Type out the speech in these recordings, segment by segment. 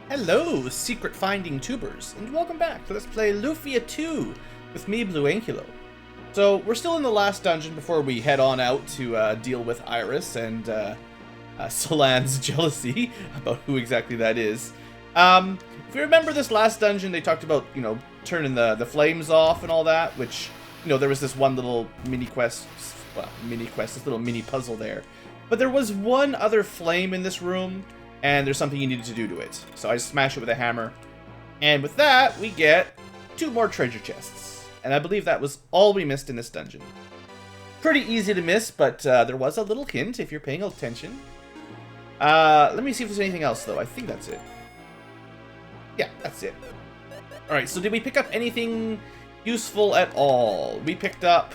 Hello, secret finding tubers, and welcome back to Let's Play Lufia 2 with me, BlueAnkylo. So, we're still in the last dungeon before we head on out to deal with Iris and Solan's jealousy about who exactly that is. If you remember this last dungeon, they talked about, turning the flames off and all that, which, there was this one little this little mini puzzle there. But there was one other flame in this room, and there's something you needed to do to it. So I smash it with a hammer. And with that, we get 2 more treasure chests. And I believe that was all we missed in this dungeon. Pretty easy to miss, but there was a little hint if you're paying attention. Let me see if there's anything else, though. I think that's it. Yeah, that's it. Alright, so did we pick up anything useful at all? We picked up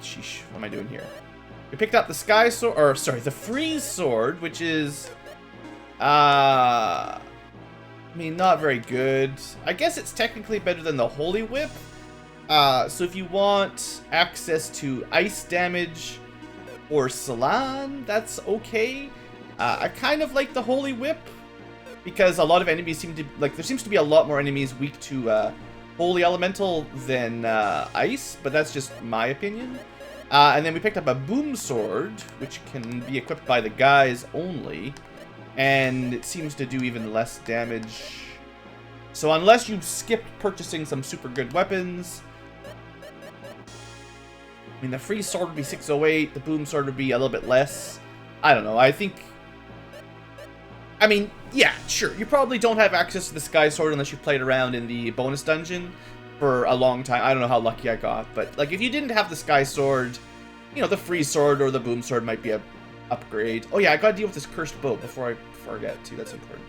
sheesh, what am I doing here? We picked up the sky sword, or sorry, the freeze sword, which is, not very good. I guess it's technically better than the holy whip. So if you want access to ice damage or Salan, that's okay. I kind of like the holy whip because a lot of enemies seem to, there seems to be a lot more enemies weak to holy elemental than ice, but that's just my opinion. And then we picked up a boom sword, which can be equipped by the guys only, and it seems to do even less damage. So unless you skipped purchasing some super good weapons, the free sword would be 608, the boom sword would be a little bit less. I don't know, yeah, sure, you probably don't have access to the sky sword unless you played around in the bonus dungeon for a long time. I don't know how lucky I got, but if you didn't have the sky sword, the free sword or the boom sword might be a upgrade. Oh yeah, I gotta deal with this cursed bow before I forget too. That's important.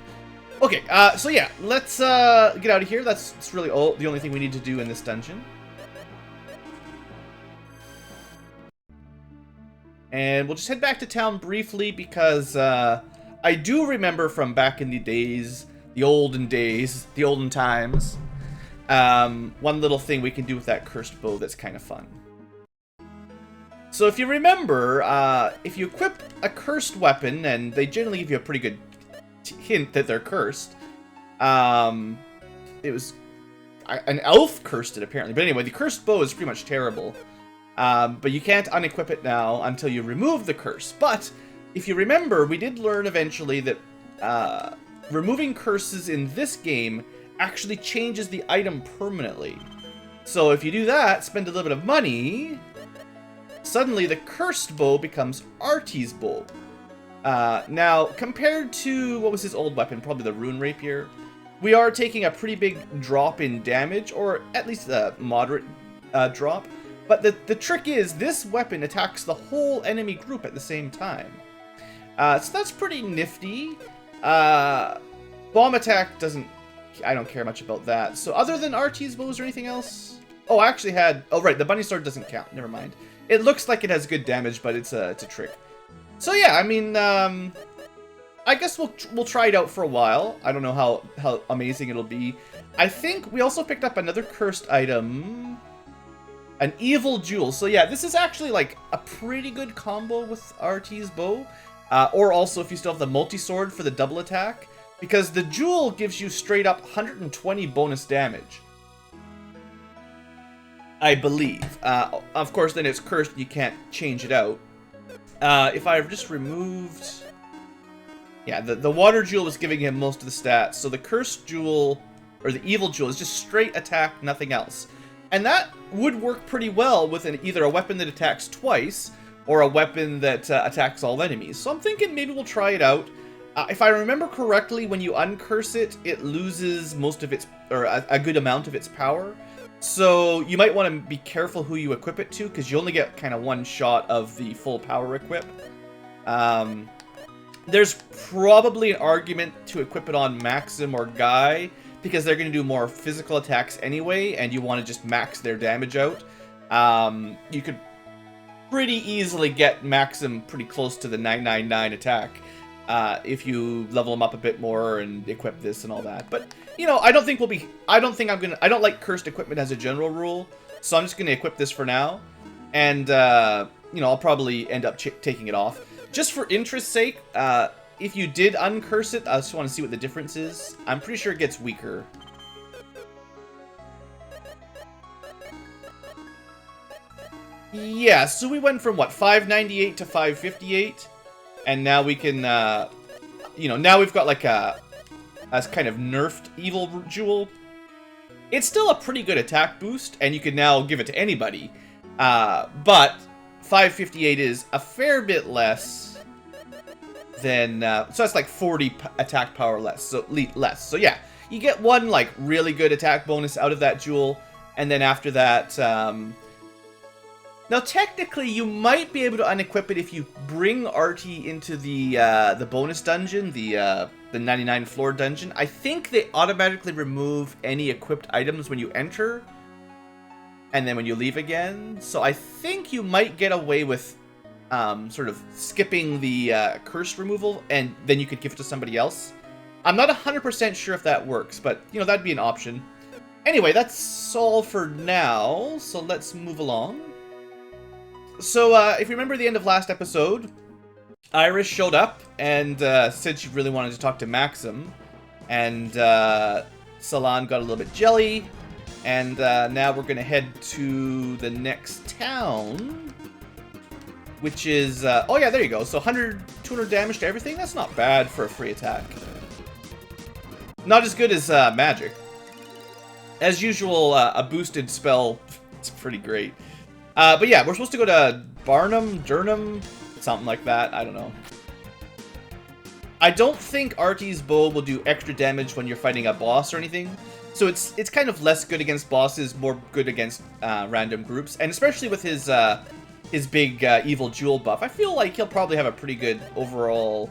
Okay, so yeah, let's get out of here. That's really the only thing we need to do in this dungeon. And we'll just head back to town briefly because I do remember from back in the days, the olden times, one little thing we can do with that cursed bow that's kind of fun. So if you remember, if you equip a cursed weapon, and they generally give you a pretty good hint that they're cursed, it was an elf cursed it apparently, but anyway, the cursed bow is pretty much terrible. But you can't unequip it now until you remove the curse. But if you remember, we did learn eventually that removing curses in this game actually changes the item permanently. So if you do that, spend a little bit of money, suddenly the cursed bow becomes Artie's bow. Now, compared to, what was his old weapon, probably the rune rapier, we are taking a pretty big drop in damage, or at least a moderate drop. But the trick is, this weapon attacks the whole enemy group at the same time. So that's pretty nifty. Bomb attack doesn't, I don't care much about that. So other than Artie's bow, is there anything else? Oh, I actually had, oh right, the bunny sword doesn't count, never mind. It looks like it has good damage, but it's a trick. So yeah, I guess we'll try it out for a while. I don't know how amazing it'll be. I think we also picked up another cursed item, an evil jewel. So yeah, this is actually a pretty good combo with Artie's bow, or also if you still have the multi-sword for the double attack, because the jewel gives you straight up 120 bonus damage, I believe. Of course, then it's cursed and you can't change it out. If I've just removed, yeah, the water jewel was giving him most of the stats, so the cursed jewel, or the evil jewel, is just straight attack, nothing else. And that would work pretty well with either a weapon that attacks twice, or a weapon that attacks all enemies. So I'm thinking maybe we'll try it out. If I remember correctly, when you uncurse it, it loses most of its, or a good amount of its power. So you might want to be careful who you equip it to, because you only get kind of one shot of the full power equip. There's probably an argument to equip it on Maxim or Guy, because they're going to do more physical attacks anyway, and you want to just max their damage out. You could pretty easily get Maxim pretty close to the 999 attack if you level them up a bit more and equip this and all that. But, I don't like cursed equipment as a general rule, so I'm just going to equip this for now. And, I'll probably end up taking it off. Just for interest's sake, if you did uncurse it, I just want to see what the difference is. I'm pretty sure it gets weaker. Yeah, so we went from, what, 598 to 558? And now we can, you know, now we've got like a kind of nerfed evil jewel. It's still a pretty good attack boost, and you can now give it to anybody. But 558 is a fair bit less than, so that's like 40 attack power less. So yeah, you get one like really good attack bonus out of that jewel, and then after that, now technically you might be able to unequip it if you bring Artie into the bonus dungeon, the 99 floor dungeon. I think they automatically remove any equipped items when you enter, and then when you leave again. So I think you might get away with sort of skipping the curse removal, and then you could give it to somebody else. I'm not 100% sure if that works, but, you know, that'd be an option. Anyway, that's all for now, so let's move along. So, if you remember the end of last episode, Iris showed up and said she really wanted to talk to Maxim, and Salon got a little bit jelly, and now we're going to head to the next town, which is, oh yeah, there you go, so 100, 200 damage to everything. That's not bad for a free attack. Not as good as magic. As usual, a boosted spell, it's pretty great. But yeah, we're supposed to go to Durnham, something like that, I don't know. I don't think Artie's bow will do extra damage when you're fighting a boss or anything, so it's kind of less good against bosses, more good against random groups, and especially with his big evil jewel buff, I feel like he'll probably have a pretty good overall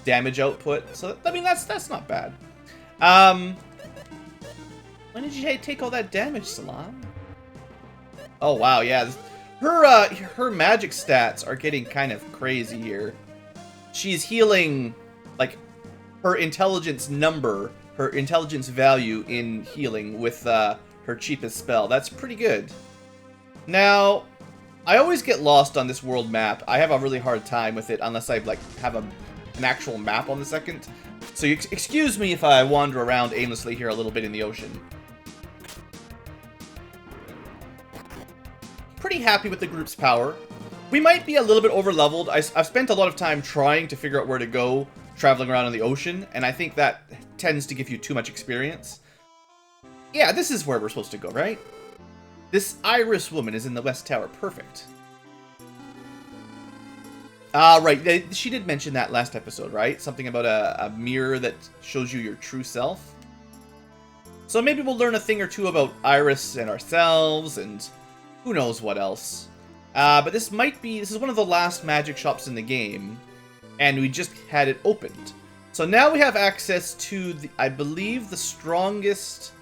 damage output, so I mean that's not bad. When did you take all that damage, Salon? Oh wow, yeah. Her magic stats are getting kind of crazy here. She's healing, like, her intelligence number, her intelligence value in healing with her cheapest spell. That's pretty good. Now, I always get lost on this world map. I have a really hard time with it unless I like have an actual map on the second. So excuse me if I wander around aimlessly here a little bit in the ocean. Pretty happy with the group's power. We might be a little bit over-leveled. I've spent a lot of time trying to figure out where to go, traveling around in the ocean, and I think that tends to give you too much experience. Yeah, this is where we're supposed to go, right? This Iris woman is in the West Tower. Perfect. Right. She did mention that last episode, right? Something about a mirror that shows you your true self. So maybe we'll learn a thing or two about Iris and ourselves, and who knows what else. But this is one of the last magic shops in the game, and we just had it opened. So now we have access to, I believe, the strongest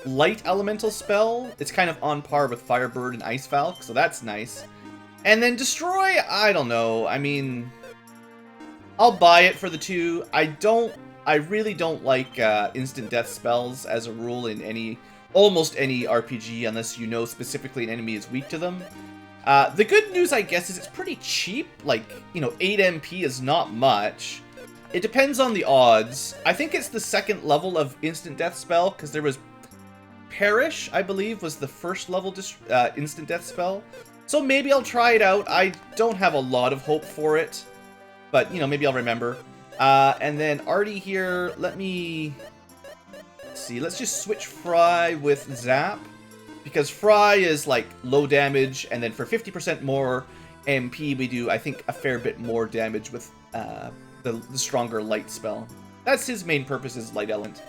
light elemental spell. It's kind of on par with Firebird and Ice Falcon, so that's nice. And then Destroy, I don't know. I mean, I'll buy it for the two. I really don't like instant death spells as a rule in almost any RPG, unless you know specifically an enemy is weak to them. The good news, I guess, is it's pretty cheap. Like, you know, 8 MP is not much. It depends on the odds. I think it's the second level of instant death spell, because there was Perish, I believe, was the first level instant death spell. So maybe I'll try it out. I don't have a lot of hope for it, but, you know, maybe I'll remember. And then Artie here, let's see, let's just switch Fry with Zap, because Fry is like low damage, and then for 50% more MP we do, I think, a fair bit more damage with the stronger light spell. That's his main purpose, is light element.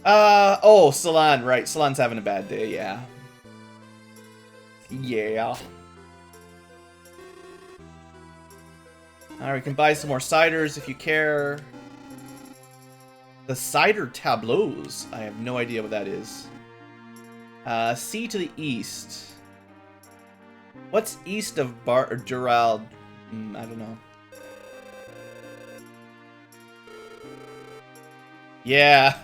Oh, Salon, right, Salon's having a bad day, yeah. Yeah. Alright, we can buy some more ciders if you care. The cider tableaus. I have no idea what that is. Sea to the east. What's east of Dural? I don't know. Yeah.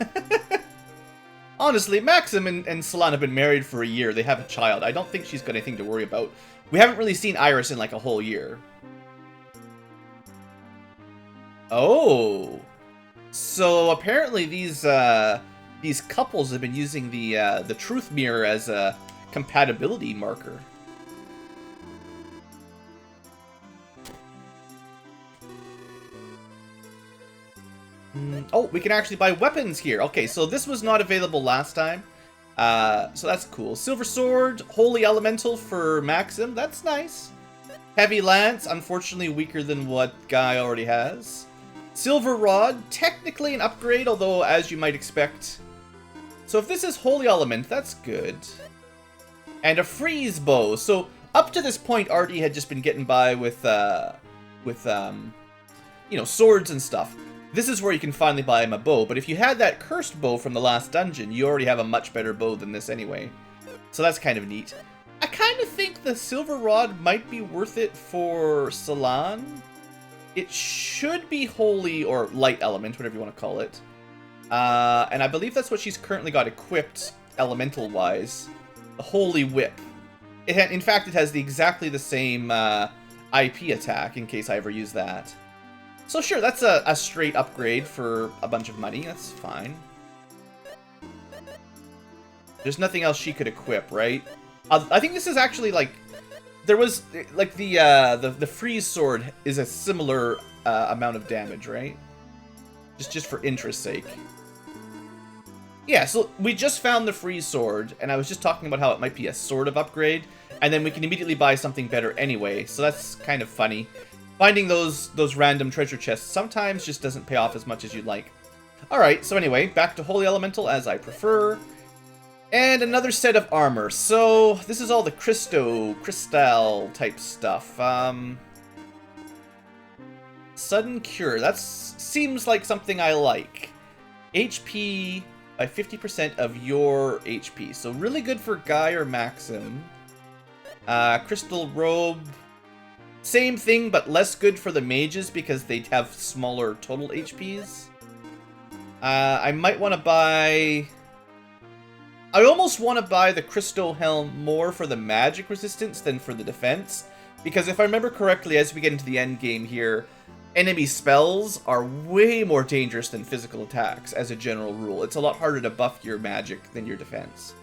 Honestly, Maxim and Salon have been married for a year. They have a child. I don't think she's got anything to worry about. We haven't really seen Iris in like a whole year. Oh. So apparently these couples have been using the truth mirror as a compatibility marker. Oh, we can actually buy weapons here. Okay, so this was not available last time. So that's cool. Silver Sword, Holy Elemental for Maxim. That's nice. Heavy Lance, unfortunately weaker than what Guy already has. Silver Rod, technically an upgrade, although as you might expect. So if this is Holy Element, that's good. And a Freeze Bow. So up to this point, Artie had just been getting by with you know, swords and stuff. This is where you can finally buy him a bow, but if you had that cursed bow from the last dungeon, you already have a much better bow than this anyway. So that's kind of neat. I kind of think the Silver Rod might be worth it for Salon. It should be Holy or Light Element, whatever you want to call it. And I believe that's what she's currently got equipped, elemental-wise. The Holy Whip. In fact, it has exactly the same IP attack, in case I ever use that. So sure, that's a straight upgrade for a bunch of money. That's fine. There's nothing else she could equip, right? I think this is actually like... There was, like, the freeze sword is a similar amount of damage, right? Just for interest's sake. Yeah, so we just found the freeze sword, and I was just talking about how it might be a sort of upgrade, and then we can immediately buy something better anyway, so that's kind of funny. Finding those random treasure chests sometimes just doesn't pay off as much as you'd like. Alright, so anyway, back to Holy Elemental as I prefer. And another set of armor. So, this is all the crystal type stuff. Sudden Cure. That seems like something I like. HP by 50% of your HP. So really good for Guy or Maxim. Crystal Robe. Same thing, but less good for the mages because they have smaller total HPs. I might want to buy... I almost want to buy the Crystal Helm more for the magic resistance than for the defense. Because if I remember correctly, as we get into the end game here, enemy spells are way more dangerous than physical attacks, as a general rule. It's a lot harder to buff your magic than your defense.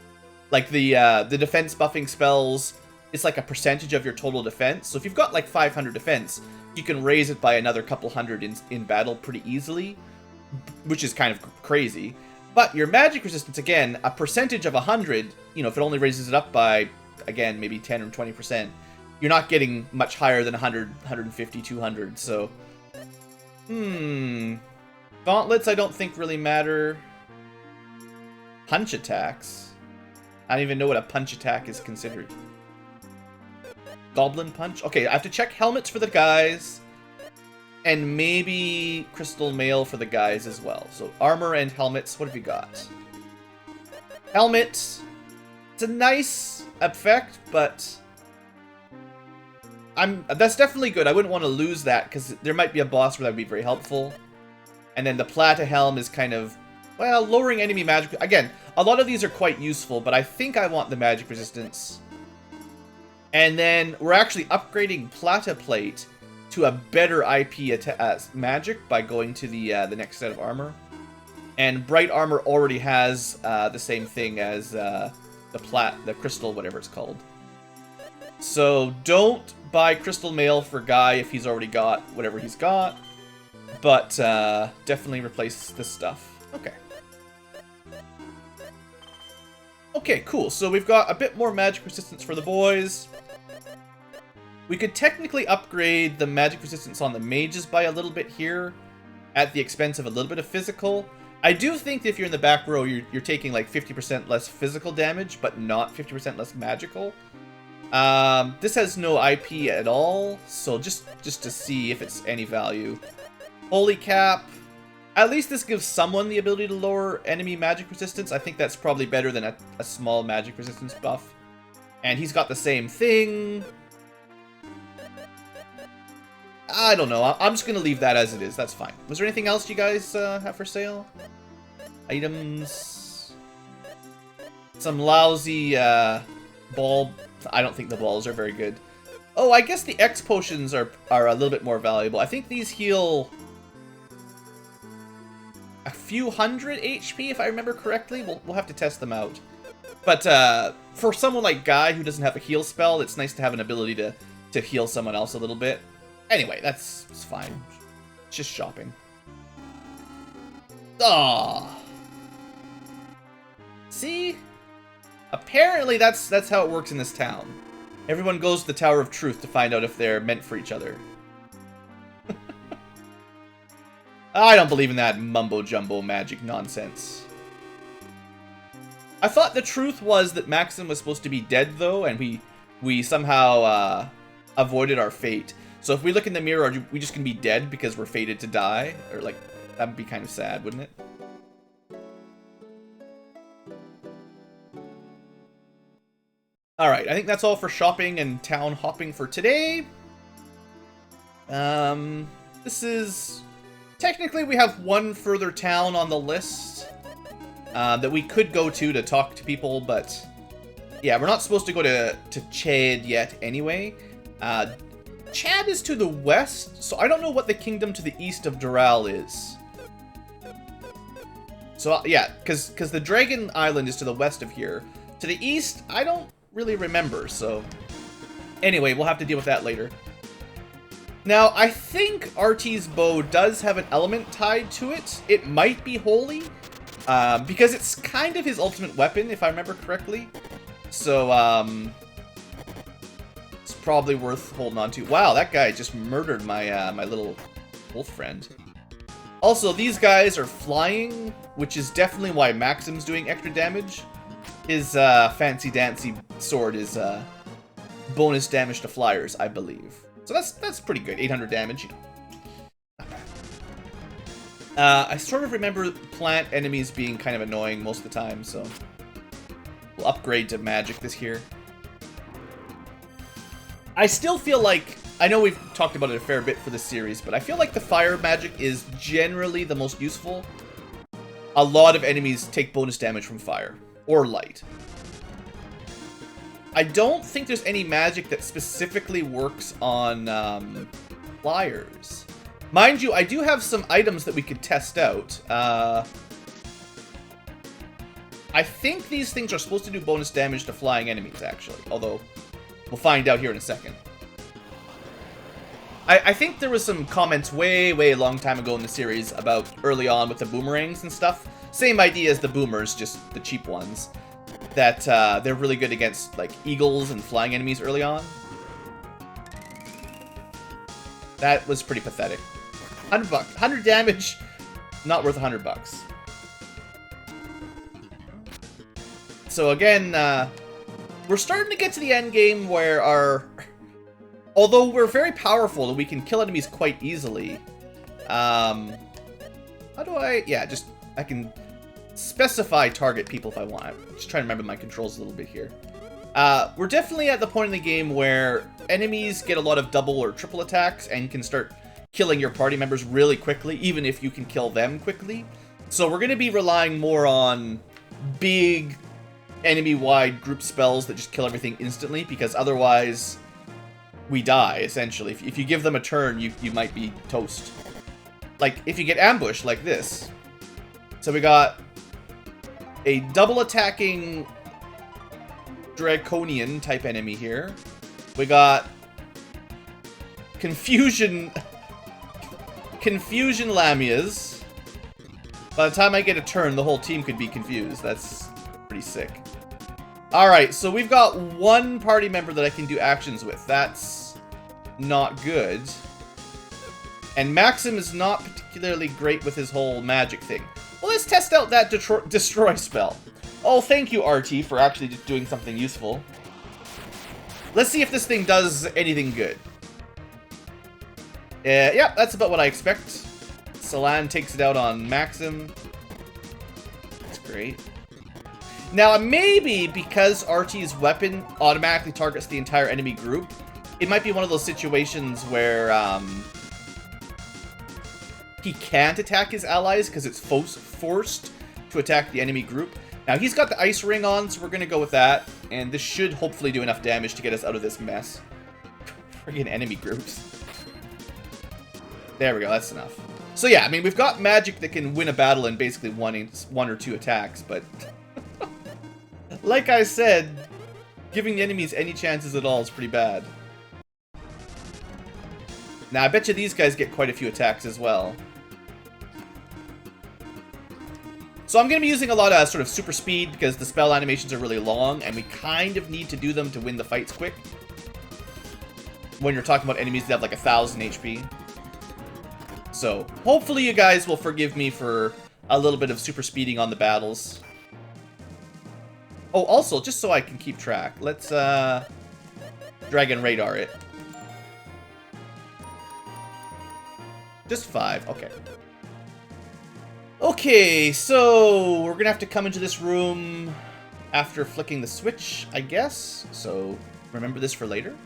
Like the defense buffing spells, it's like a percentage of your total defense. So if you've got like 500 defense, you can raise it by another couple hundred in battle pretty easily, which is kind of crazy. But your magic resistance, again, a percentage of 100, you know, if it only raises it up by, again, maybe 10 or 20%, you're not getting much higher than 100, 150, 200, so... Gauntlets I don't think really matter. Punch attacks? I don't even know what a punch attack is considered. Goblin punch? Okay, I have to check helmets for the guys. And maybe Crystal Mail for the guys as well. So armor and helmets, what have you got? Helmet. It's a nice effect, but that's definitely good. I wouldn't want to lose that because there might be a boss where that would be very helpful. And then the Plata Helm is kind of, well, lowering enemy magic. Again, a lot of these are quite useful, but I think I want the magic resistance. And then we're actually upgrading Plata Plate to a better IP magic by going to the next set of armor. And Bright Armor already has the same thing as the Crystal, whatever it's called. So don't buy Crystal Mail for Guy if he's already got whatever he's got. But definitely replace this stuff. Okay. Okay, cool. So we've got a bit more magic resistance for the boys. We could technically upgrade the magic resistance on the mages by a little bit here, at the expense of a little bit of physical. I do think that if you're in the back row, you're taking like 50% less physical damage, but not 50% less magical. This has no IP at all, so just to see if it's any value. Holy Cap. At least this gives someone the ability to lower enemy magic resistance. I think that's probably better than a small magic resistance buff. And he's got the same thing. I don't know. I'm just going to leave that as it is. That's fine. Was there anything else you guys have for sale? Items. Some lousy ball. I don't think the balls are very good. Oh, I guess the X potions are a little bit more valuable. I think these heal a few hundred HP, if I remember correctly. We'll have to test them out. But for someone like Guy who doesn't have a heal spell, it's nice to have an ability to heal someone else a little bit. Anyway, it's fine. It's just shopping. Ah. See? Apparently that's how it works in this town. Everyone goes to the Tower of Truth to find out if they're meant for each other. I don't believe in that mumbo-jumbo magic nonsense. I thought the truth was that Maxim was supposed to be dead, though, and we somehow avoided our fate. So if we look in the mirror, are we just gonna be dead because we're fated to die? Or, like, that would be kind of sad, wouldn't it? Alright, I think that's all for shopping and town hopping for today. This is... Technically, we have one further town on the list that we could go to talk to people, but... Yeah, we're not supposed to go to Chad yet anyway. Chad is to the west, so I don't know what the kingdom to the east of Doral is. So, yeah, because the Dragon Island is to the west of here. To the east, I don't really remember, so... Anyway, we'll have to deal with that later. Now, I think RT's bow does have an element tied to it. It might be holy, because it's kind of his ultimate weapon, if I remember correctly. So, it's probably worth holding on to. Wow, that guy just murdered my my little wolf friend. Also, these guys are flying, which is definitely why Maxim's doing extra damage. His fancy-dancy sword is bonus damage to flyers, I believe. So that's pretty good. 800 damage, you know. I sort of remember plant enemies being kind of annoying most of the time, so we'll upgrade to magic this year. I still feel like, I know we've talked about it a fair bit for this series, but I feel like the fire magic is generally the most useful. A lot of enemies take bonus damage from fire, or light. I don't think there's any magic that specifically works on flyers. Mind you, I do have some items that we could test out. I think these things are supposed to do bonus damage to flying enemies, actually. Although, we'll find out here in a second. I think there was some comments way long time ago in the series about early on with the boomerangs and stuff. Same idea as the boomers, just the cheap ones. That they're really good against like eagles and flying enemies early on. That was pretty pathetic. 100 bucks. 100 damage, not worth 100 bucks. So again, we're starting to get to the end game where although we're very powerful and we can kill enemies quite easily. How do I... Yeah, I can specify target people if I want. I'm just trying to remember my controls a little bit here. We're definitely at the point in the game where enemies get a lot of double or triple attacks and can start killing your party members really quickly, even if you can kill them quickly. So we're going to be relying more on big enemy-wide group spells that just kill everything instantly, because otherwise we die, essentially. If you give them a turn, you might be toast. Like, if you get ambushed like this. So we got a double-attacking Draconian type enemy here. We got Confusion Lamias. By the time I get a turn, the whole team could be confused. That's pretty sick. Alright, so we've got one party member that I can do actions with. That's not good. And Maxim is not particularly great with his whole magic thing. Well, let's test out that destroy spell. Oh, thank you, RT, for actually just doing something useful. Let's see if this thing does anything good. Yeah, that's about what I expect. Salan takes it out on Maxim. That's great. Now, maybe because RT's weapon automatically targets the entire enemy group, it might be one of those situations where he can't attack his allies because it's forced to attack the enemy group. Now, he's got the ice ring on, so we're going to go with that. And this should hopefully do enough damage to get us out of this mess. Friggin' enemy groups. There we go, that's enough. So yeah, I mean, we've got magic that can win a battle in basically one or two attacks, but like I said, giving the enemies any chances at all is pretty bad. Now, I bet you these guys get quite a few attacks as well. So I'm going to be using a lot of sort of super speed because the spell animations are really long, and we kind of need to do them to win the fights quick. When you're talking about enemies that have like 1,000 HP. So, hopefully you guys will forgive me for a little bit of super speeding on the battles. Oh, also, just so I can keep track, let's Dragon Radar it. Just 5, okay. Okay, so we're gonna have to come into this room after flicking the switch, I guess. So, remember this for later.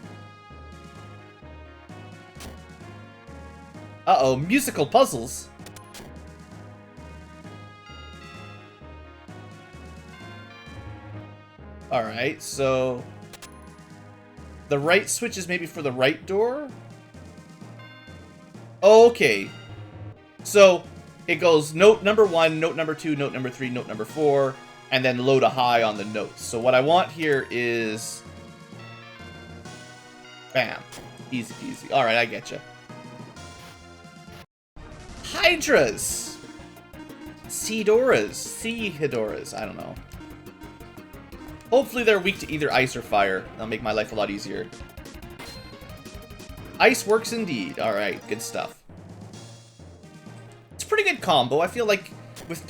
Uh-oh, musical puzzles. Alright, so the right switch is maybe for the right door? Okay. So it goes note number 1, note number 2, note number 3, note number 4, and then low to high on the notes. So what I want here is... Bam. Easy peasy. Alright, I getcha. Hydras! Seahidoras, I don't know. Hopefully they're weak to either ice or fire. That'll make my life a lot easier. Ice works indeed. Alright, good stuff. It's a pretty good combo. I feel like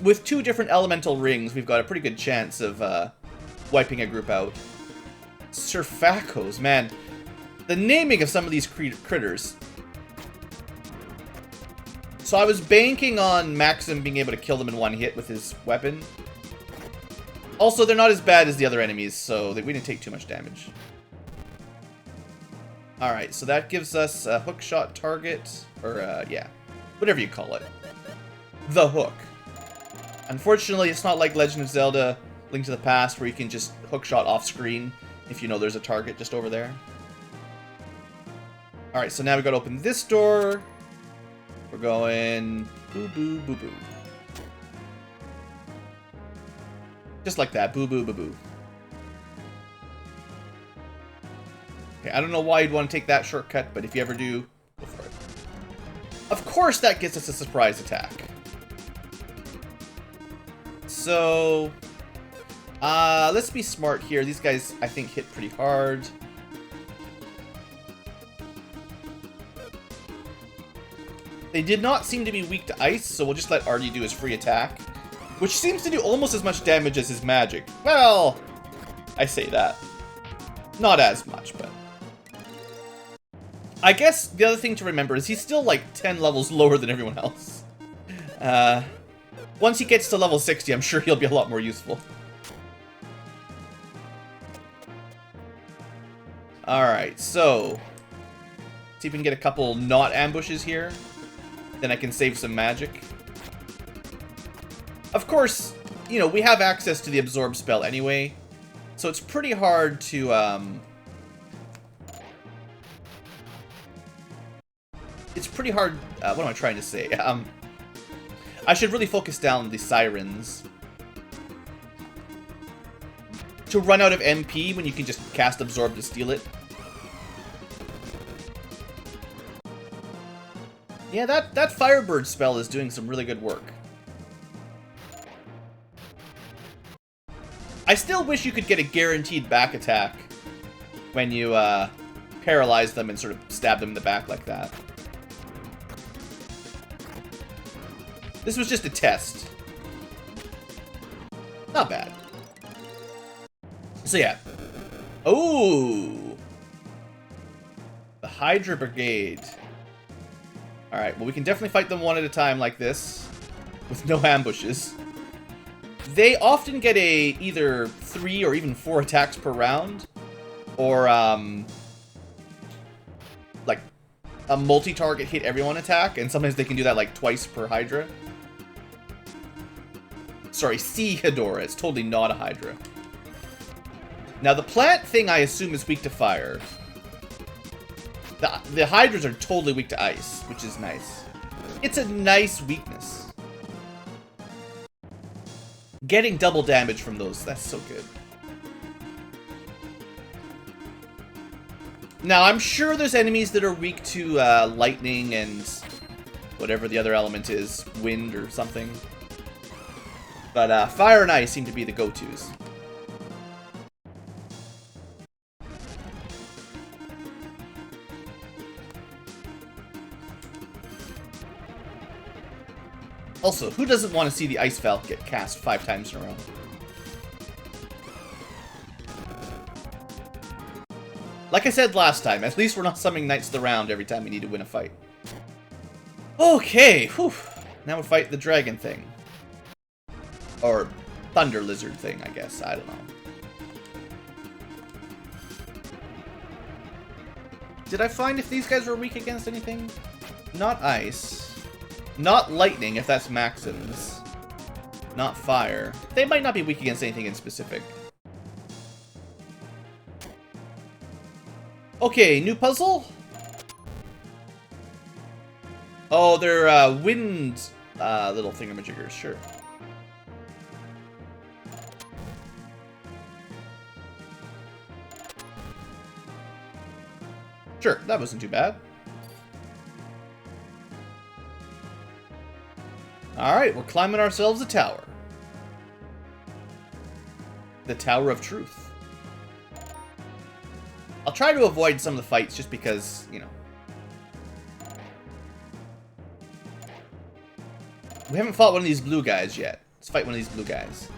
with 2 different elemental rings, we've got a pretty good chance of wiping a group out. Surfacos, man. The naming of some of these critters. So I was banking on Maxim being able to kill them in one hit with his weapon. Also, they're not as bad as the other enemies, so we didn't take too much damage. Alright, so that gives us a hookshot target, or, yeah, whatever you call it. The hook. Unfortunately, it's not like Legend of Zelda Link to the Past, where you can just hookshot off screen if you know there's a target just over there. Alright, so now we gotta open this door. We're going boo boo boo boo. Just like that, boo boo boo boo. Okay, I don't know why you'd want to take that shortcut, but if you ever do, go for it. Of course that gets us a surprise attack. So, let's be smart here. These guys, I think, hit pretty hard. They did not seem to be weak to ice, so we'll just let Artie do his free attack. Which seems to do almost as much damage as his magic. Well, I say that. Not as much, but... I guess the other thing to remember is he's still like 10 levels lower than everyone else. Once he gets to level 60, I'm sure he'll be a lot more useful. Alright, so... see if we can get a couple not ambushes here. Then I can save some magic. Of course, you know, we have access to the absorb spell anyway. So it's pretty hard to, it's pretty hard, what am I trying to say? I should really focus down the sirens. To run out of MP when you can just cast absorb to steal it. Yeah, that Firebird spell is doing some really good work. I still wish you could get a guaranteed back attack when you paralyze them and sort of stab them in the back like that. This was just a test. Not bad. So yeah. Oh! The Hydra Brigade. Alright, well we can definitely fight them one at a time like this. With no ambushes. They often get either 3 or even 4 attacks per round. Or, like, a multi-target hit everyone attack. And sometimes they can do that like twice per Hydra. Sorry, Seahidora. It's totally not a Hydra. Now the plant thing I assume is weak to fire. The Hydras are totally weak to ice, which is nice. It's a nice weakness. Getting double damage from those, that's so good. Now, I'm sure there's enemies that are weak to lightning and whatever the other element is, wind or something. But fire and ice seem to be the go-tos. Also, who doesn't want to see the Ice Valk get cast 5 times in a row? Like I said last time, at least we're not summoning Knights of the Round every time we need to win a fight. Okay, whew. Now we fight the dragon thing. Or thunder lizard thing, I guess. I don't know. Did I find if these guys were weak against anything? Not ice. Not lightning, if that's Maxims. Not fire. They might not be weak against anything in specific. Okay, new puzzle? Oh, they're wind little thingamajiggers, sure. Sure, that wasn't too bad. Alright, we're climbing ourselves a tower. The Tower of Truth. I'll try to avoid some of the fights just because, you know. We haven't fought one of these blue guys yet. Let's fight one of these blue guys.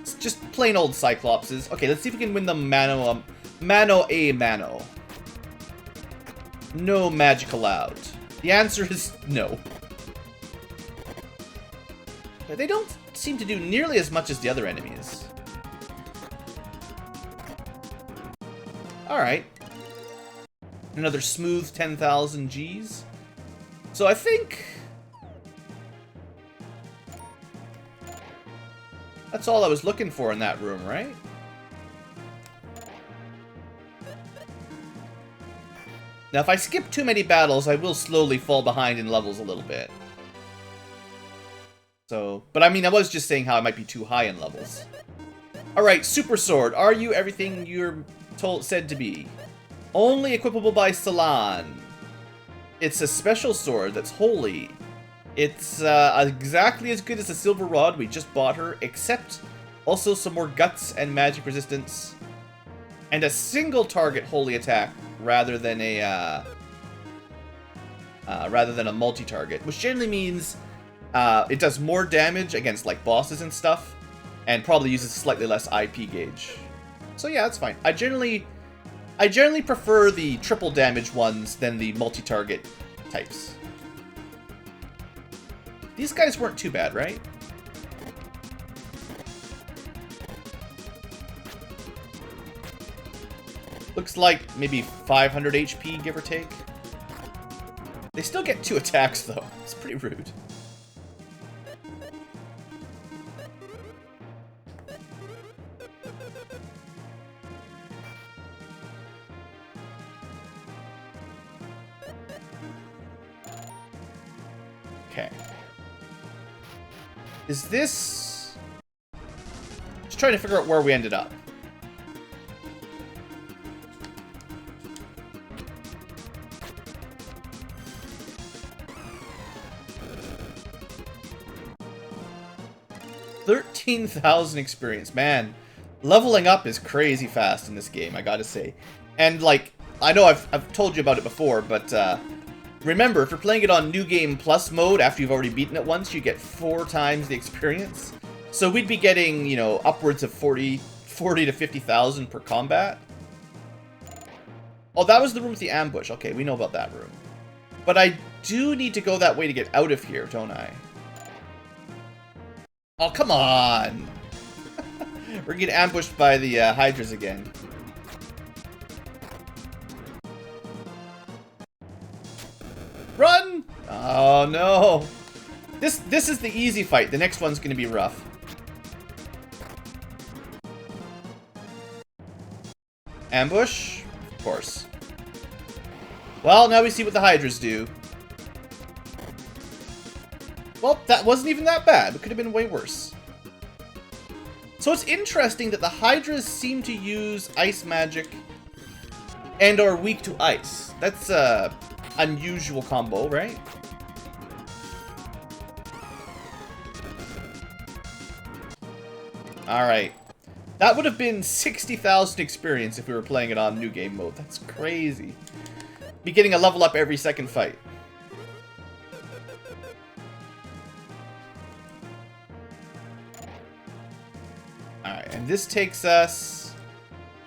It's just plain old Cyclopses. Okay, let's see if we can win the mano a mano. No magic allowed. The answer is no. They don't seem to do nearly as much as the other enemies. Alright. Another smooth 10,000 Gs. So I think that's all I was looking for in that room, right? Now, if I skip too many battles, I will slowly fall behind in levels a little bit. So, but I mean, I was just saying how I might be too high in levels. Alright, Super Sword. Are you everything you're said to be? Only equipable by Salon. It's a special sword that's holy. It's exactly as good as the Silver Rod we just bought her, except also some more guts and magic resistance. And a single target holy attack rather than a multi-target, which generally means it does more damage against like bosses and stuff, and probably uses slightly less IP gauge. So yeah, that's fine. I generally prefer the triple damage ones than the multi-target types. These guys weren't too bad, right? Looks like maybe 500 HP, give or take. They still get 2 attacks, though. It's pretty rude. Okay. Is this... Just trying to figure out where we ended up. $13,000 experience. Man, leveling up is crazy fast in this game, I gotta say. And, like, I know I've told you about it before, but, remember, if you're playing it on New Game Plus mode, after you've already beaten it once, you get 4 times the experience. So we'd be getting, you know, upwards of 40 to 50,000 per combat. Oh, that was the room with the ambush. Okay, we know about that room. But I do need to go that way to get out of here, don't I? Oh, come on! We're getting ambushed by the Hydras again. Run! Oh, no. This is the easy fight. The next one's going to be rough. Ambush? Of course. Well, now we see what the Hydras do. Well, that wasn't even that bad. It could have been way worse. So it's interesting that the Hydras seem to use ice magic and are weak to ice. That's a unusual combo, right? Alright. That would have been 60,000 experience if we were playing it on New Game Mode. That's crazy. Be getting a level up every second fight. Alright, and this takes us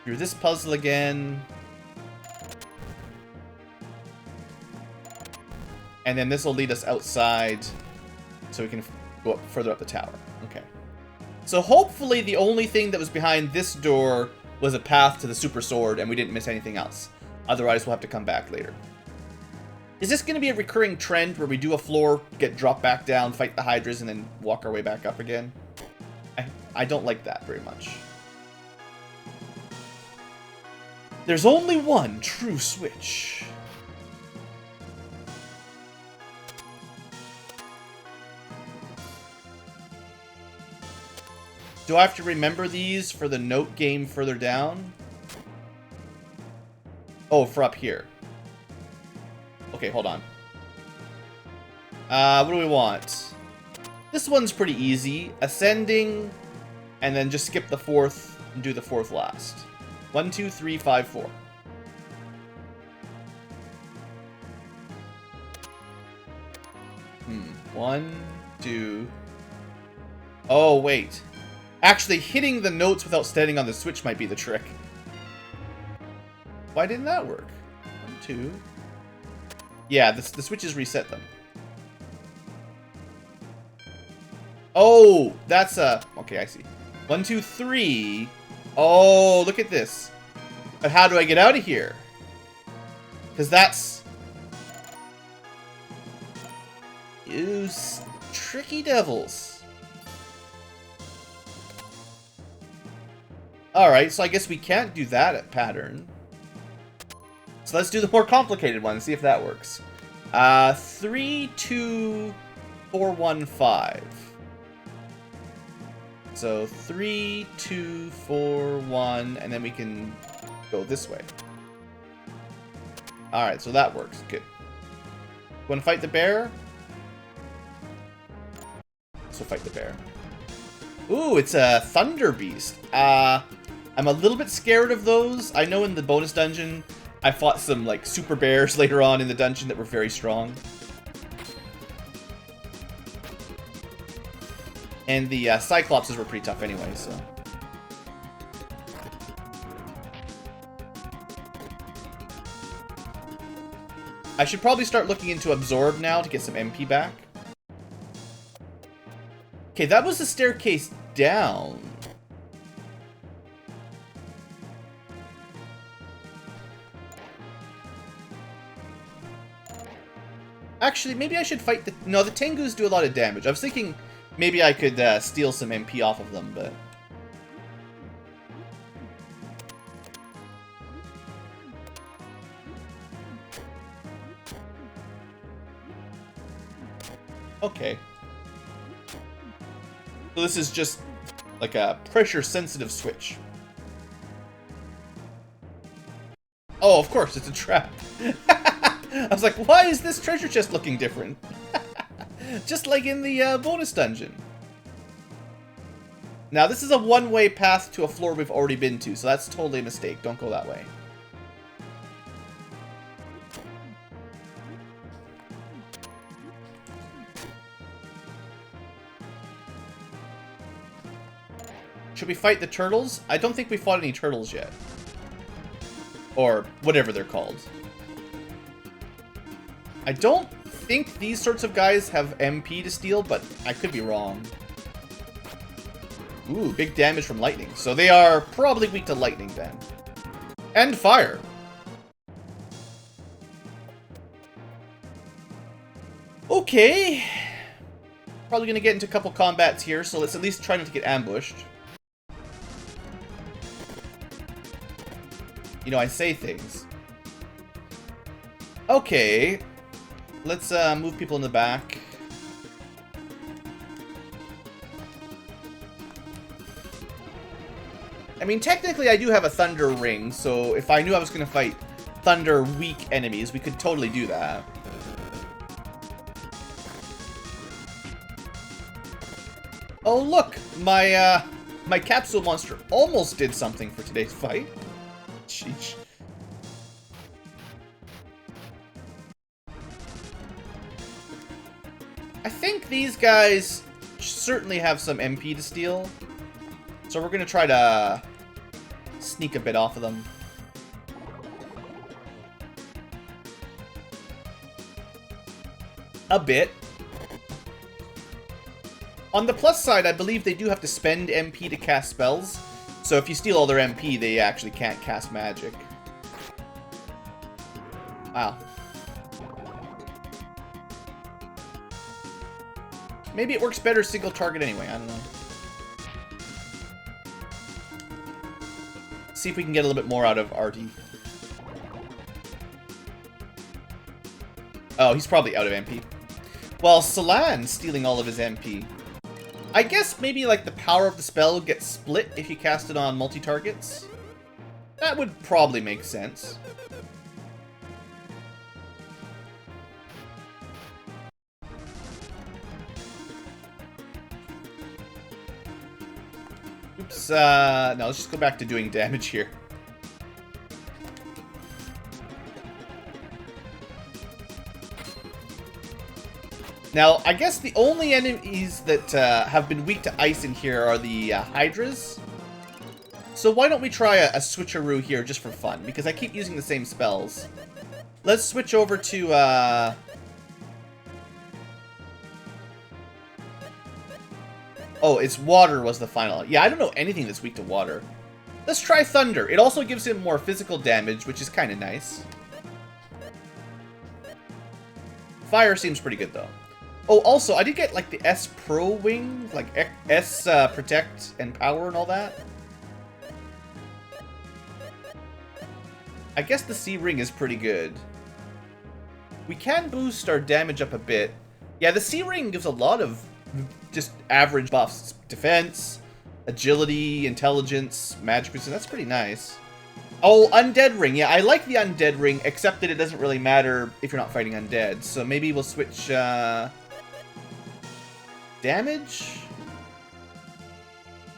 through this puzzle again. And then this will lead us outside so we can go up further up the tower. Okay. So hopefully the only thing that was behind this door was a path to the super sword and we didn't miss anything else. Otherwise we'll have to come back later. Is this going to be a recurring trend where we do a floor, get dropped back down, fight the Hydras, and then walk our way back up again? I don't like that very much. There's only one true switch. Do I have to remember these for the note game further down? Oh, for up here. Okay, hold on. What do we want? This one's pretty easy. Ascending, and then just skip the fourth and do the fourth last. 1, 2, 3, 5, 4. 1, 2. Oh, wait. Actually, hitting the notes without standing on the switch might be the trick. Why didn't that work? 1, 2. Yeah, the switches reset them. Oh, that's a... Okay, I see. 1, 2, 3. Oh, look at this. But how do I get out of here? Because that's... You tricky devils. Alright, so I guess we can't do that pattern. So let's do the more complicated one and see if that works. 3, 2, 4, 1, 5. So 3, 2, 4, 1, and then we can go this way. Alright, so that works. Good. Want to fight the bear? So fight the bear. Ooh, it's a Thunder Beast. I'm a little bit scared of those. I know in the bonus dungeon, I fought some, like, super bears later on in the dungeon that were very strong. And the Cyclopses were pretty tough anyway, so... I should probably start looking into Absorb now to get some MP back. Okay, that was the staircase down. Actually, maybe I should fight the... No, the Tengus do a lot of damage. I was thinking maybe I could steal some MP off of them, but... Okay. So this is just like a pressure-sensitive switch. Oh, of course, it's a trap. I was like, why is this treasure chest looking different? Just like in the bonus dungeon. Now, this is a one-way path to a floor we've already been to, so that's totally a mistake. Don't go that way. Should we fight the turtles? I don't think we fought any turtles yet. Or whatever they're called. I don't think these sorts of guys have MP to steal, but I could be wrong. Ooh, big damage from lightning. So they are probably weak to lightning then. And fire. Okay. Probably gonna get into a couple combats here, so let's at least try not to get ambushed. You know, I say things. Okay. Let's move people in the back. I mean, technically I do have a Thunder Ring, so if I knew I was going to fight Thunder weak enemies, we could totally do that. Oh look, my capsule monster almost did something for today's fight. Sheesh. I think these guys certainly have some MP to steal, so we're gonna try to sneak a bit off of them. A bit. On the plus side, I believe they do have to spend MP to cast spells. So if you steal all their MP, they actually can't cast magic. Wow. Maybe it works better single target anyway, I don't know. See if we can get a little bit more out of Artie. Oh, he's probably out of MP. Well, Salan's stealing all of his MP. I guess maybe like the power of the spell gets split if you cast it on multi-targets. That would probably make sense. Oops, no, let's just go back to doing damage here. Now, I guess the only enemies that have been weak to ice in here are the Hydras. So why don't we try a switcheroo here just for fun? Because I keep using the same spells. Let's switch over to... Oh, it's water was the final. Yeah, I don't know anything that's weak to water. Let's try Thunder. It also gives him more physical damage, which is kind of nice. Fire seems pretty good, though. Oh, also, I did get, like, the S Pro Wing, like, S Protect and Power and all that. I guess the C Ring is pretty good. We can boost our damage up a bit. Yeah, the C Ring gives a lot of just average buffs. Defense, agility, intelligence, magic resistance. That's pretty nice. Oh, Undead Ring. Yeah, I like the Undead Ring, except that it doesn't really matter if you're not fighting undead. So maybe we'll switch damage?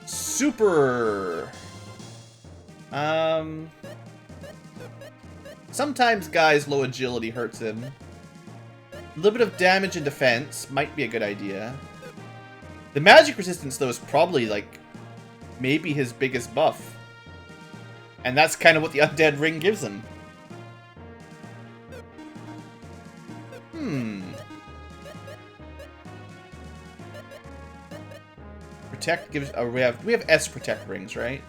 Super. Sometimes guys' low agility hurts him. A little bit of damage and defense might be a good idea. The magic resistance, though, is probably, like, maybe his biggest buff. And that's kind of what the Undead Ring gives him. Protect gives... we have S Protect rings, right?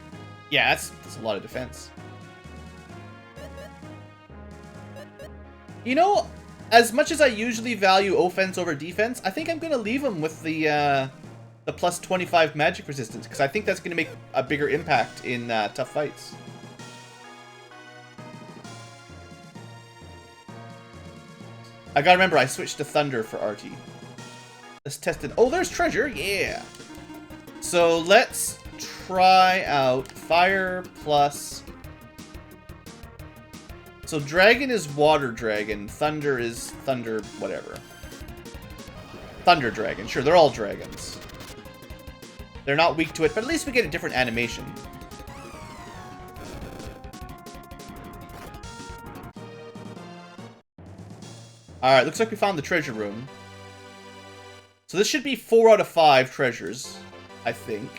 Yeah, that's a lot of defense. You know, as much as I usually value offense over defense, I think I'm going to leave him with the plus 25 magic resistance, because I think that's going to make a bigger impact in tough fights. I gotta remember, I switched to Thunder for Artie. Let's test it. Oh, there's treasure! Yeah! So let's try out Fire plus... So Dragon is Water Dragon, Thunder is Thunder whatever. Thunder Dragon, sure, they're all dragons. They're not weak to it, but at least we get a different animation. Alright, looks like we found the treasure room. So this should be 4 out of 5 treasures, I think.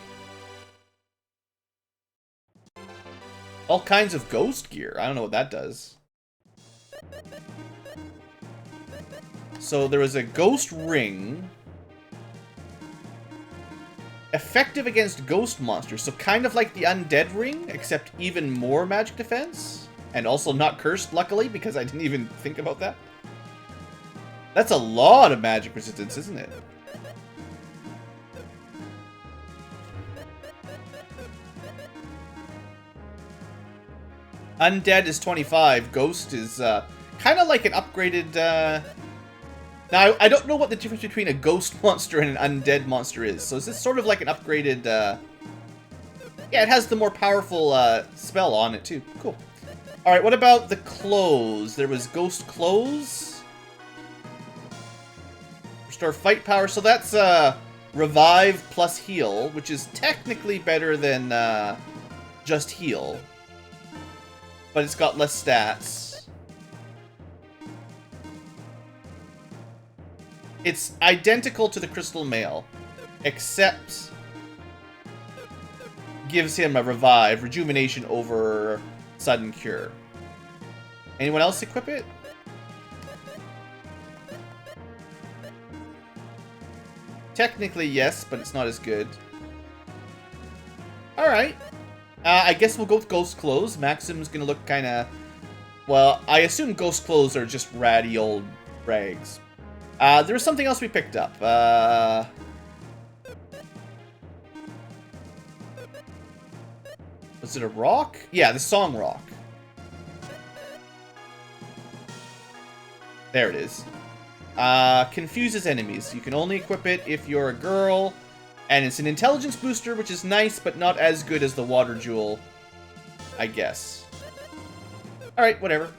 All kinds of ghost gear. I don't know what that does. So there was a ghost ring. Effective against ghost monsters. So kind of like the undead ring, except even more magic defense. And also not cursed, luckily, because I didn't even think about that. That's a lot of magic resistance, isn't it? Undead is 25. Ghost is kind of like an upgraded... Now, I don't know what the difference between a ghost monster and an undead monster is. So is this sort of like an upgraded Yeah, it has the more powerful spell on it, too. Cool. Alright, what about the clothes? There was Ghost Clothes. Restore fight power. So that's Revive plus Heal, which is technically better than just Heal. But it's got less stats. It's identical to the Crystal Mail, except gives him a Revive, Rejuvenation over Sudden Cure. Anyone else equip it? Technically, yes, but it's not as good. Alright. I guess we'll go with Ghost Clothes. Maxim's gonna look kinda... Well, I assume Ghost Clothes are just ratty old rags. There was something else we picked up. Was it a rock? Yeah, the Song Rock. There it is. Confuses enemies. You can only equip it if you're a girl. And it's an intelligence booster, which is nice, but not as good as the Water Jewel, I guess. Alright, whatever.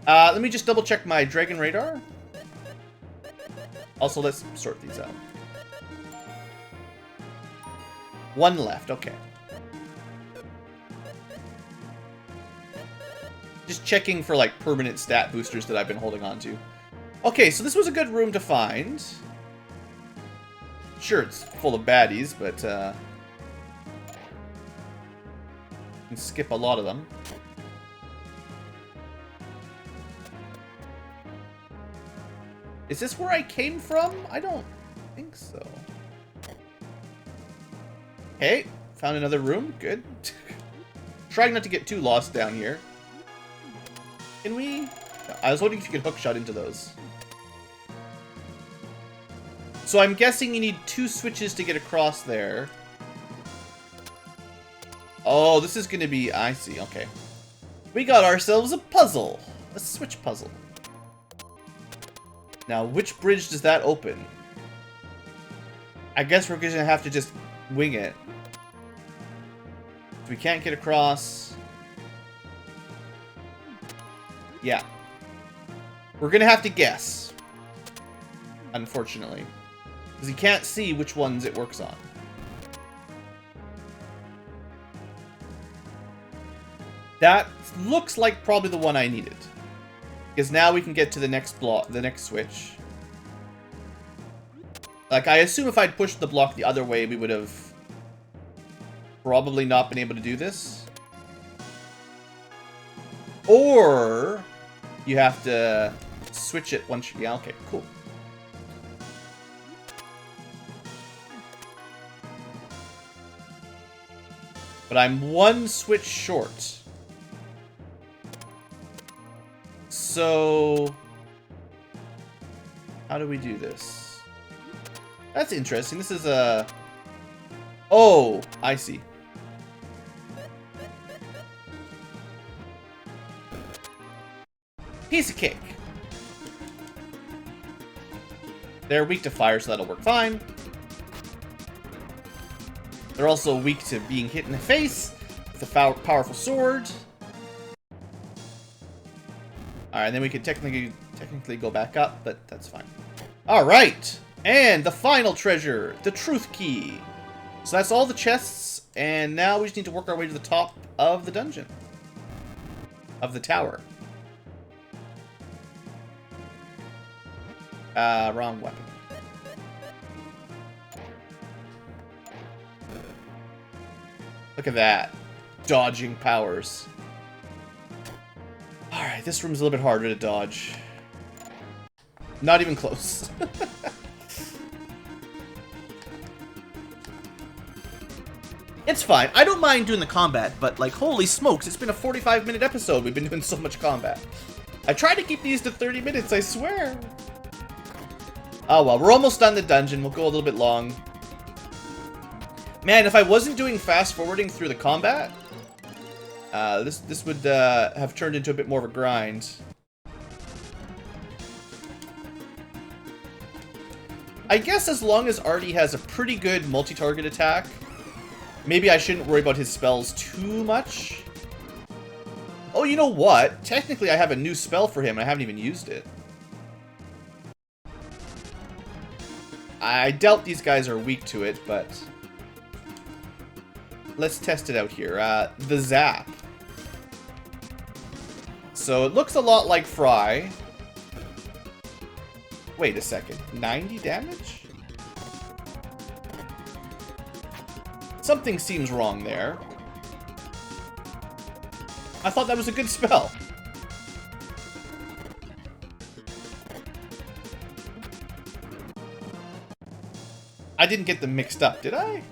Let me just double check my Dragon Radar. Also, let's sort these out. One left, okay. Just checking for, like, permanent stat boosters that I've been holding on to. Okay, so this was a good room to find. Sure, it's full of baddies, but, you can skip a lot of them. Is this where I came from? I don't think so. Hey, found another room. Good. Trying not to get too lost down here. Can we? I was wondering if you could hookshot into those. So I'm guessing you need 2 switches to get across there. Oh, this is going to be... I see, okay. We got ourselves a puzzle. A switch puzzle. Now, which bridge does that open? I guess we're going to have to just wing it. If we can't get across... Yeah. We're going to have to guess. Unfortunately. Because you can't see which ones it works on. That looks like probably the one I needed. Because now we can get to the next block, the next switch. Like, I assume if I'd pushed the block the other way, we would have probably not been able to do this. Or you have to switch it once you... Yeah, okay, cool. But I'm 1 switch short. So... how do we do this? That's interesting. This is a... Oh, I see. Piece of cake. They're weak to fire, so that'll work fine. They're also weak to being hit in the face with a powerful sword. Alright, then we could technically go back up, but that's fine. Alright! And the final treasure, the Truth Key. So that's all the chests, and now we just need to work our way to the top of the dungeon. Of the tower. Wrong weapon. Look at that. Dodging powers. Alright, this room's a little bit harder to dodge. Not even close. It's fine. I don't mind doing the combat, but, like, holy smokes, it's been a 45-minute episode. We've been doing so much combat. I try to keep these to 30 minutes, I swear. Oh, well, we're almost done the dungeon. We'll go a little bit long. Man, if I wasn't doing fast-forwarding through the combat, this would have turned into a bit more of a grind. I guess as long as Artie has a pretty good multi-target attack, Maybe I shouldn't worry about his spells too much. Oh, you know what? Technically, I have a new spell for him, and I haven't even used it. I doubt these guys are weak to it, but... let's test it out here. The Zap. So it looks a lot like Fry. Wait a second. 90 damage? Something seems wrong there. I thought that was a good spell. I didn't get them mixed up, did I?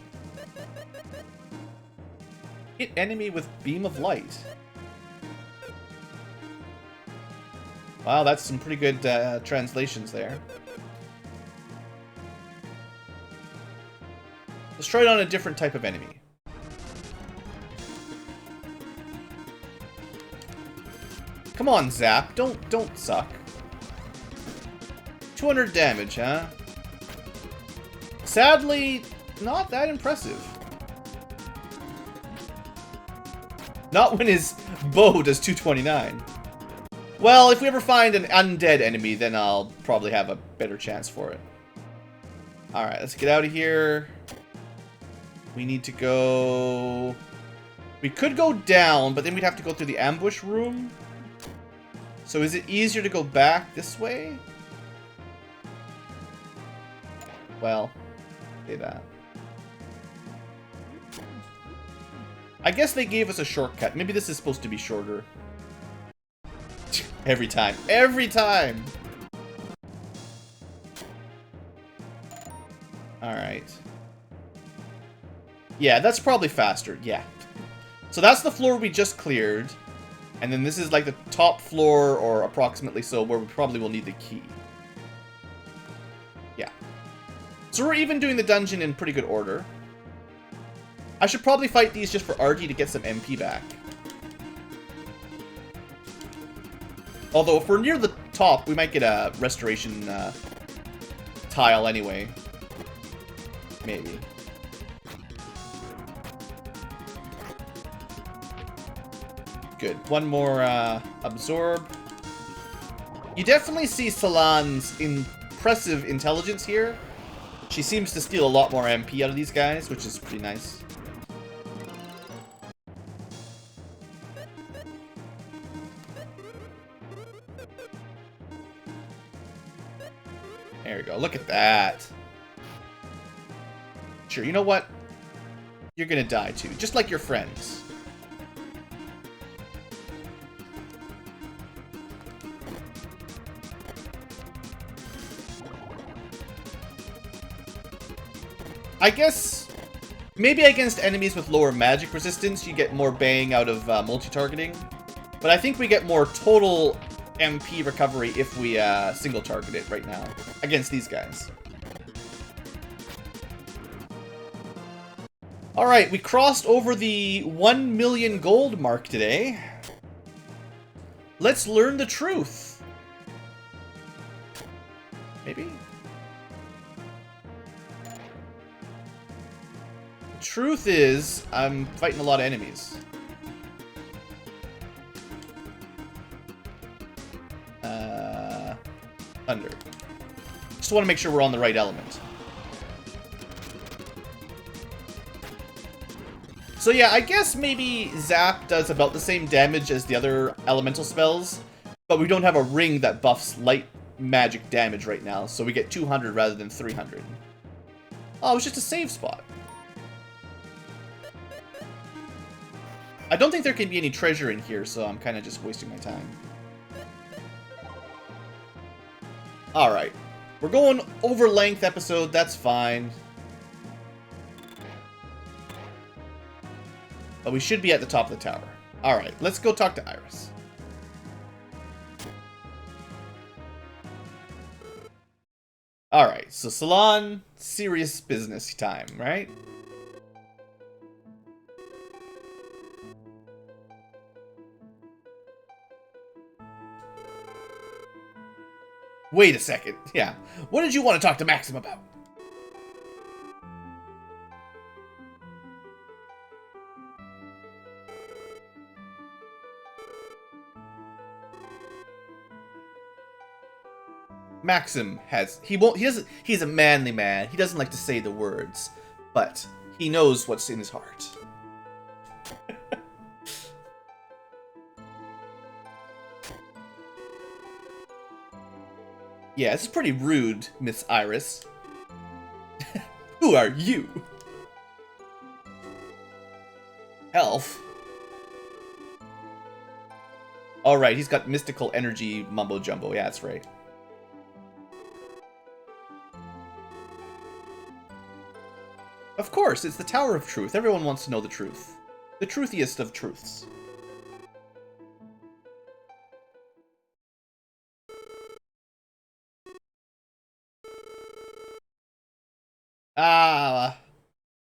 Hit enemy with Beam of Light. Wow, that's some pretty good translations there. Let's try it on a different type of enemy. Come on, Zap. Don't suck. 200 damage, huh? Sadly, not that impressive. Not when his bow does 229. Well, if we ever find an undead enemy, then I'll probably have a better chance for it. Alright, let's get out of here. We need to go... we could go down, but then we'd have to go through the ambush room. So is it easier to go back this way? Well, say that. I guess they gave us a shortcut. Maybe this is supposed to be shorter. Every time. Every time! Alright. Yeah, that's probably faster. Yeah. So that's the floor we just cleared. And then this is like the top floor, or approximately so, where we probably will need the key. Yeah. So we're even doing the dungeon in pretty good order. I should probably fight these just for Artie to get some MP back. Although, if we're near the top, we might get a restoration tile anyway. Maybe. Good. One more absorb. You definitely see Salan's impressive intelligence here. She seems to steal a lot more MP out of these guys, which is pretty nice. There we go. Look at that. Sure, you know what? You're gonna die too, just like your friends. I guess maybe against enemies with lower magic resistance, you get more bang out of multi-targeting. But I think we get more total MP recovery if we single target it right now against these guys. Alright, we crossed over the 1 million gold mark today. Let's learn the truth. Maybe? The truth is, I'm fighting a lot of enemies. Thunder. Just want to make sure we're on the right element. So yeah, I guess maybe Zap does about the same damage as the other elemental spells, but we don't have a ring that buffs light magic damage right now, so we get 200 rather than 300. Oh, it was just a save spot. I don't think there can be any treasure in here, so I'm kind of just wasting my time. Alright. We're going over length episode, that's fine. But we should be at the top of the tower. Alright, let's go talk to Iris. Alright, so Salon, serious business time, right? Wait a second. Yeah. What did you want to talk to Maxim about? Maxim he's a manly man. He doesn't like to say the words, but he knows what's in his heart. Yeah, this is pretty rude, Miss Iris. Who are you? Elf? Alright, he's got mystical energy mumbo-jumbo. Yeah, that's right. Of course, it's the Tower of Truth. Everyone wants to know the truth. The truthiest of truths.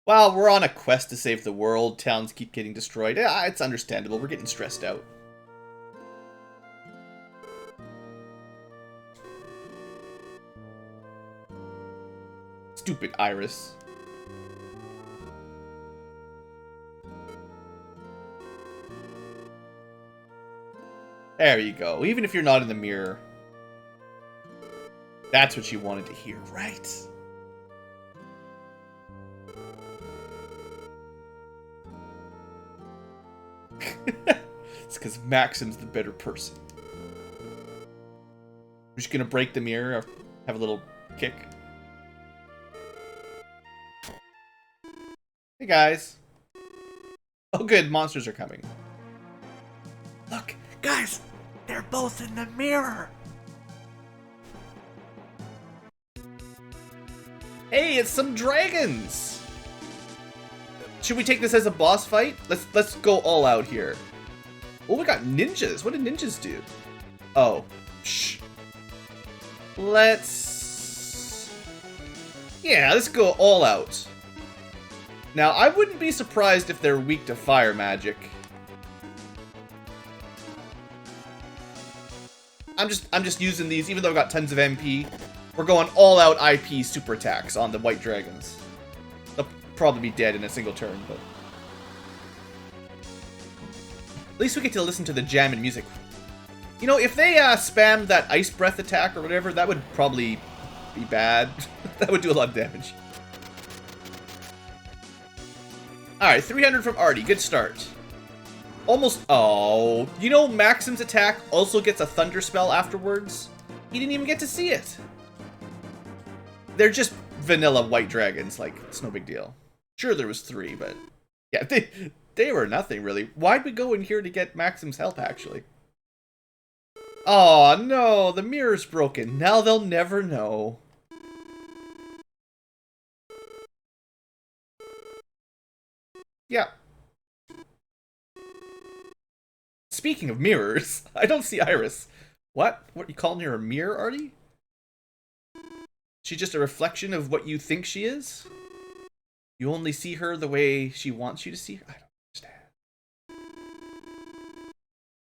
Well, we're on a quest to save the world. Towns keep getting destroyed. It's understandable. We're getting stressed out. Stupid Iris. There you go. Even if you're not in the mirror. That's what you wanted to hear, right? It's because Maxim's the better person. We're just gonna break the mirror or have a little kick. Hey guys. Oh good, monsters are coming. Look, guys, they're both in the mirror. Hey, it's some dragons. Should we take this as a boss fight? Let's go all out here. Oh, we got ninjas. What did ninjas do? Oh, shh. Yeah, let's go all out. Now, I wouldn't be surprised if they're weak to fire magic. I'm just using these, even though I've got tons of MP. We're going all out IP super attacks on the white dragons. They'll probably be dead in a single turn, but at least we get to listen to the jam and music. You know, if they spammed that ice breath attack or whatever, that would probably be bad. That would do a lot of damage. Alright, 300 from Artie. Good start. Almost... Oh. You know Maxim's attack also gets a thunder spell afterwards? He didn't even get to see it. They're just vanilla white dragons. Like, it's no big deal. Sure, there was 3, but... Yeah, they were nothing, really. Why'd we go in here to get Maxim's help, actually? Oh no, the mirror's broken. Now they'll never know. Yeah. Speaking of mirrors, I don't see Iris. What? What, you calling her a mirror, Artie? She's just a reflection of what you think she is? You only see her the way she wants you to see her? I don't understand.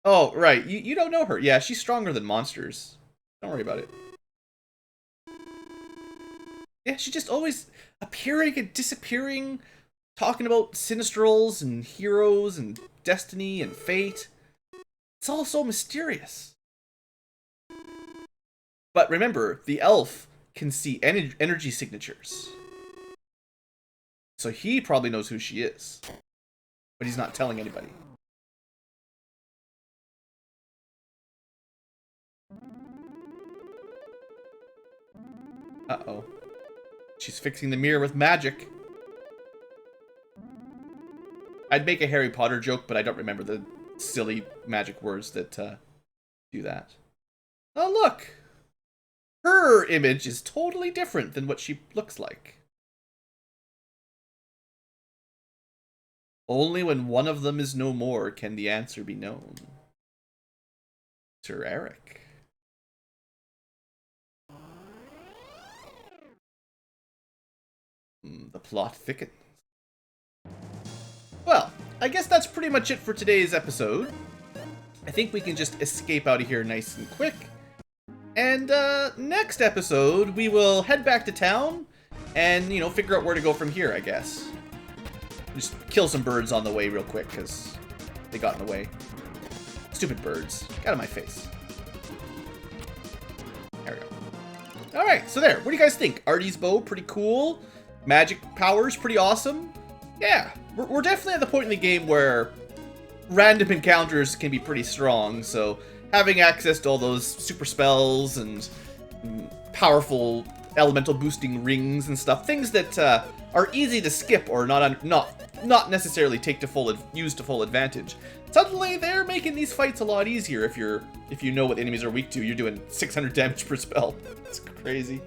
Oh, right. You don't know her. Yeah, she's stronger than monsters. Don't worry about it. Yeah, she's just always appearing and disappearing, talking about Sinistrals and heroes and destiny and fate. It's all so mysterious. But remember, the elf can see energy signatures. So he probably knows who she is. But he's not telling anybody. Uh-oh. She's fixing the mirror with magic. I'd make a Harry Potter joke, but I don't remember the silly magic words that do that. Oh, look! Her image is totally different than what she looks like. Only when one of them is no more can the answer be known. Sir Eric. The plot thickens. Well, I guess that's pretty much it for today's episode. I think we can just escape out of here nice and quick. And next episode, we will head back to town and, you know, figure out where to go from here, I guess. Just kill some birds on the way real quick, because they got in the way. Stupid birds. Get out of my face. There we go. Alright, so there. What do you guys think? Artie's bow, pretty cool. Magic powers, pretty awesome. Yeah, we're definitely at the point in the game where random encounters can be pretty strong, so having access to all those super spells and powerful elemental boosting rings and stuff, things that are easy to skip or not necessarily use to full advantage. Suddenly, they're making these fights a lot easier if you know what enemies are weak to. You're doing 600 damage per spell. It's crazy.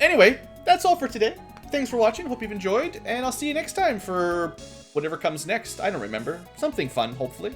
Anyway, that's all for today. Thanks for watching. Hope you've enjoyed, and I'll see you next time for whatever comes next. I don't remember. Something fun, hopefully.